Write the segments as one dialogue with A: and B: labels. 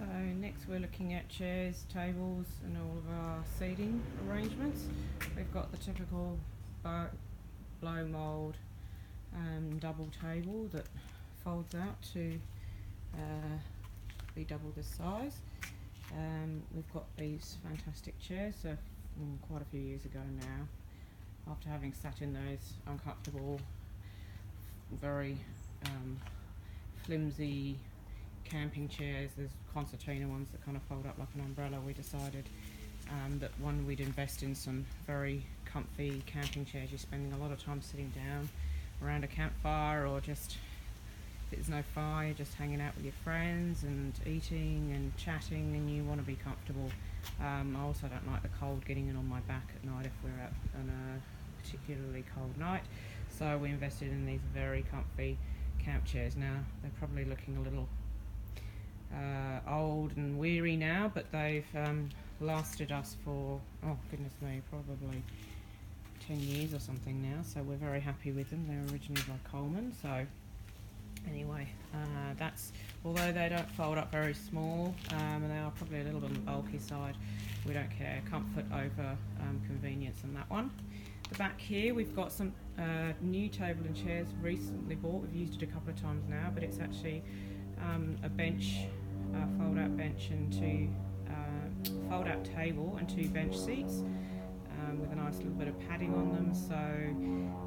A: So next we're looking at chairs, tables and all of our seating arrangements. We've got the typical blow mould double table that folds out to be double the size. We've got these fantastic chairs, so quite a few years ago now, after having sat in those uncomfortable, very flimsy camping chairs, there's concertina ones that kind of fold up like an umbrella, we decided that we'd invest in some very comfy camping chairs. You're spending a lot of time sitting down around a campfire, or just if there's no fire, just hanging out with your friends and eating and chatting, and you want to be comfortable. I also don't like the cold getting in on my back at night if we're out on a particularly cold night, so we invested in these very comfy camp chairs. Now they're probably looking a little old and weary now, but they've lasted us for, oh goodness me, probably 10 years or something now, so we're very happy with them. They're originally by Coleman, so anyway, that's, although they don't fold up very small, and they are probably a little bit on the bulky side, we don't care. Comfort over convenience on that one. The back here we've got some new table and chairs recently bought. We've used it a couple of times now, but it's actually a bench, fold out bench and two fold out table and two bench seats with a nice little bit of padding on them, so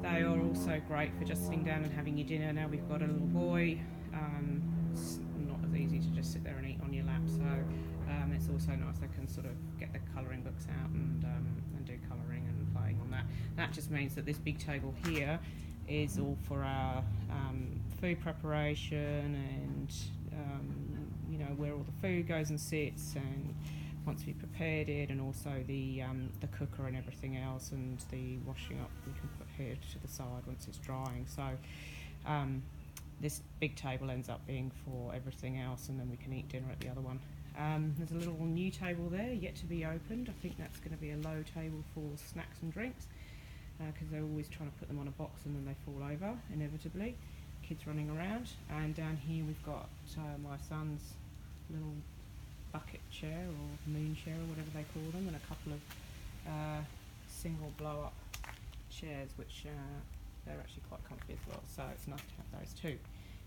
A: they are also great for just sitting down and having your dinner. Now we've got a little boy, it's not as easy to just sit there and eat on your lap, so it's also nice. I can sort of get the colouring books out and do colouring and playing on that. That just means that this big table here is all for our food preparation and you know, where all the food goes and sits, and once we've prepared it, and also the cooker and everything else, and the washing up we can put here to the side once it's drying. So this big table ends up being for everything else, and then we can eat dinner at the other one. There's a little new table there yet to be opened. I think that's going to be a low table for snacks and drinks, because they're always trying to put them on a box and then they fall over inevitably, kids running around. And down here we've got my son's little bucket chair or moon chair or whatever they call them, and a couple of single blow up chairs, which they're actually quite comfy as well, so it's nice to have those too.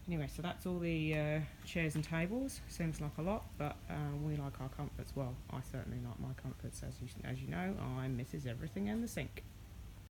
A: Anyway, so that's all the chairs and tables. Seems like a lot, but we like our comforts. Well, I certainly like my comforts. As you know, I'm Mrs. Everything in the Sink.